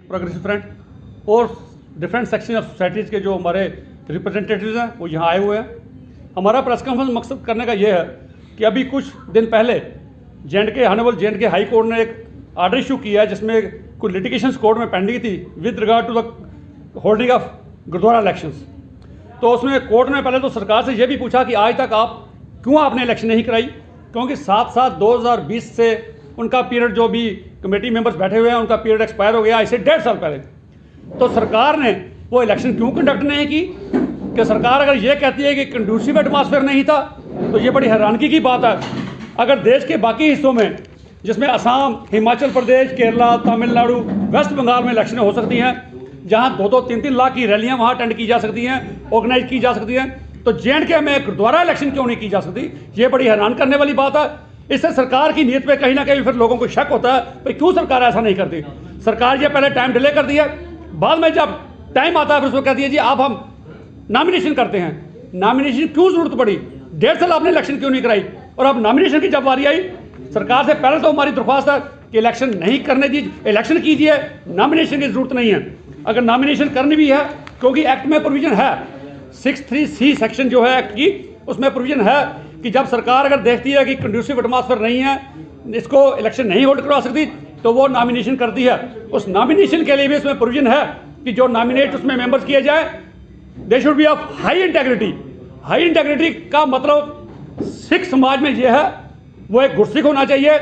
Progressive front और different section of societies के जो हमारे रिप्रेजेंटेटिव्स हैं वो यहाँ आए हुए हैं। हमारा प्रेस कॉन्फ्रेंस मकसद करने का ये है कि अभी कुछ दिन पहले J&K honourable J&K high court ने एक आर्डर इशू किया है जिसमें कुछ लिटिगेशंस कोर्ट में पेंडिंग थी with regard to the holding of gurdwara elections. तो उसमें कोर्ट ने पहले तो सरकार से ये भी पूछा कि आज तक क्यों आपने इलेक्शन नहीं कराई, क्योंकि 7/7/2020 से उनका पीरियड जो भी कमेटी मेंबर्स बैठे हुए हैं उनका पीरियड एक्सपायर हो गया इससे 1.5 साल पहले। तो सरकार ने वो इलेक्शन क्यों कंडक्ट नहीं की कि सरकार अगर ये कहती है कि कंडूसिव एटमॉस्फेयर नहीं था तो ये बड़ी हैरानगी की बात है। अगर देश के बाकी हिस्सों में जिसमें असम, हिमाचल प्रदेश, केरला, तमिलनाडु, वेस्ट बंगाल में इलेक्शनें हो सकती हैं, जहाँ 2-2, 3-3 लाख की रैलियाँ वहाँ अटेंड की जा सकती हैं, ऑर्गेनाइज की जा सकती हैं, तो J&K में गुरुद्वारा इलेक्शन क्यों नहीं की जा सकती? ये बड़ी हैरान करने वाली बात है। इससे सरकार की नीयत पे कहीं ना कहीं फिर लोगों को शक होता है भाई क्यों सरकार ऐसा नहीं करती। सरकार ये पहले टाइम डिले कर दिया, बाद में जब टाइम आता है फिर उसको कहती है जी आप हम नॉमिनेशन करते हैं। नॉमिनेशन क्यों जरूरत पड़ी? 1.5 साल आपने इलेक्शन क्यों नहीं कराई? और अब नॉमिनेशन की जब बारी आई, सरकार से पहले तो हमारी दरख्वास्त है कि इलेक्शन नहीं करने दीजिए, इलेक्शन कीजिए, नॉमिनेशन की जरूरत नहीं है। अगर नॉमिनेशन करनी भी है, क्योंकि एक्ट में प्रोविजन है 63C सेक्शन जो है एक्ट की, उसमें प्रोविजन है कि जब सरकार अगर देखती है कि कंड्यूसिव एटमॉस्फेयर नहीं है, इसको इलेक्शन नहीं होल्ड करवा सकती, तो वो नॉमिनेशन करती है। उस नॉमिनेशन के लिए भी इसमें प्रोविजन है कि जो नॉमिनेट उसमें मेंबर्स किए जाए they should be of high integrity. High integrity का मतलब सिख समाज में ये है वो एक गुरसिख होना चाहिए,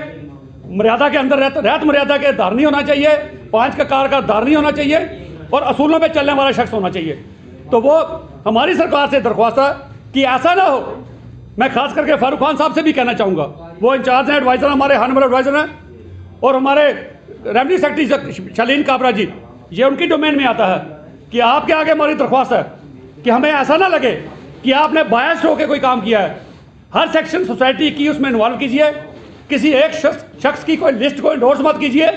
मर्यादा के अंदर रहत मर्यादा के धारणी होना चाहिए, 5 ककार का धारणी होना चाहिए और असूलों पे चलने वाला शख्स होना चाहिए। तो वो हमारी सरकार से दरख्वास्त है कि ऐसा ना हो। मैं खास करके फारूक खान साहब से भी कहना चाहूँगा, वो इंचार्ज हैं, एडवाइज़र हमारे हाई नंबर एडवाइज़र हैं, और हमारे रेवन्यू सेक्रेटरी शालीन काबरा जी, ये उनकी डोमेन में आता है कि आपके आगे हमारी दरख्वास्त है कि हमें ऐसा ना लगे कि आपने बायस्ड होकर कोई काम किया है। हर सेक्शन सोसाइटी की उसमें इन्वॉल्व कीजिए, किसी एक शख्स की कोई लिस्ट को इंडोर्स मत कीजिए,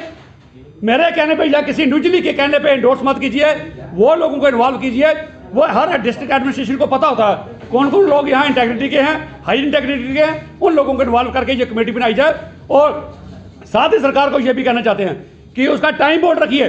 मेरे कहने पे या किसी इंडिविजुअली के कहने पे इंडोर्स मत कीजिए, वो लोगों को इन्वॉल्व कीजिए। वो हर डिस्ट्रिक्ट एडमिनिस्ट्रेशन को पता होता है कौन कौन लोग यहाँ इंटेग्रिटी के हैं, हाई इंटेग्रिटी के हैं, उन लोगों को इन्वॉल्व करके ये कमेटी बनाई जाए। और साथ ही सरकार को ये भी कहना चाहते हैं कि उसका टाइम बोर्ड रखिए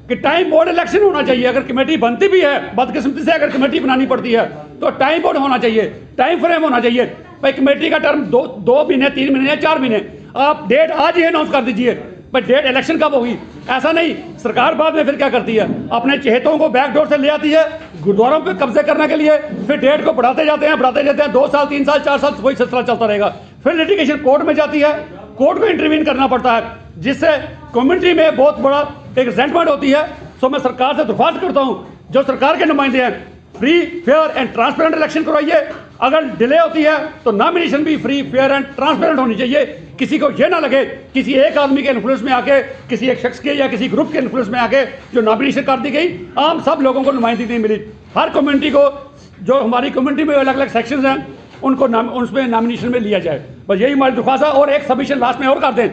कि टाइम बोर्ड इलेक्शन होना चाहिए। अगर कमेटी बनती भी है, बदकिस्मती से अगर कमेटी बनानी पड़ती है तो टाइम बोर्ड होना चाहिए, टाइम फ्रेम होना चाहिए। भाई कमेटी का टर्म 2 महीने, 3 महीने या 4 महीने, आप डेट आज ही अनाउंस कर दीजिए, भाई डेट इलेक्शन कब होगी। ऐसा नहीं सरकार बाद में फिर क्या करती है, अपने चहेतों को बैकडोर से ले आती है गुरुद्वारों पे कब्जे करने के लिए, फिर डेट को बढ़ाते जाते हैं 2 साल, 3 साल, 4 साल, वही सिलसिला चलता रहेगा। फिर लिटिगेशन कोर्ट में जाती है, कोर्ट को इंटरवीन करना पड़ता है, जिससे कम्युनिटी में बहुत बड़ा एक रिजेंटमेंट होती है। सो मैं सरकार से दरख्वास्त करता हूँ, जो सरकार के नुमाइंदे हैं, free, fair and transparent election करवाइए। अगर डिले होती है तो नॉमिनेशन भी फ्री, फेयर एंड ट्रांसपेरेंट होनी चाहिए। किसी को ये ना लगे किसी एक आदमी के इन्फ्लुएंस में आके, किसी एक शख्स के या किसी ग्रुप के इन्फ्लुएंस में आके जो नॉमिनेशन कर दी गई, आम सब लोगों को नुमाइंदगी नहीं मिली। हर कम्युनिटी को, जो हमारी कम्युनिटी में अलग अलग सेक्शंस हैं, उनको उसमें नॉमिनेशन में लिया जाए। बस यही हमारी दरख्वास्त है। और एक सबमिशन लास्ट में और कर दें,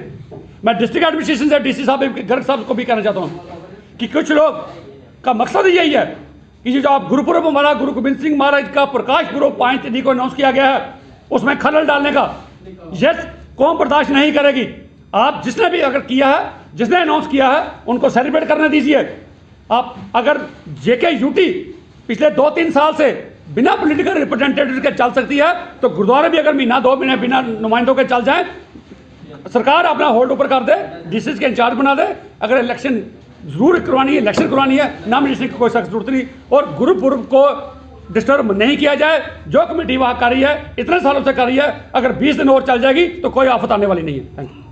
मैं डिस्ट्रिक्ट एडमिनिस्ट्रेशन से DC साहब, गर्ग साहब को भी कहना चाहता हूँ कि कुछ लोग का मकसद यही है कि जो आप गुरुपुरब हमारा गुरु गोविंद सिंह महाराज का प्रकाश पुरब 5 तिथि को अनाउंस किया गया है, उसमें खलल डालने का ये कौम बर्दाश्त नहीं करेगी। आप जिसने भी अगर किया है, जिसने अनाउंस किया है, उनको सेलिब्रेट करने दीजिए। आप अगर JK UT पिछले 2-3 साल से बिना पॉलिटिकल रिप्रेजेंटेटिव के चल सकती है, तो गुरुद्वारा भी अगर महीना 2 महीने बिना नुमाइंदों के चल जाए, सरकार अपना होल्ड ऊपर कर दे, DCs के इंचार्ज बना दे। अगर इलेक्शन जरूर करवानी है, इलेक्शन करवानी है, नॉमिनेशन की कोई सख्त जरूरत नहीं। और गुरुपुरब को डिस्टर्ब नहीं किया जाए। जो कमेटी वहाँ कर रही है, इतने सालों से कर रही है, अगर 20 दिन और चल जाएगी तो कोई आफत आने वाली नहीं है। Thank you.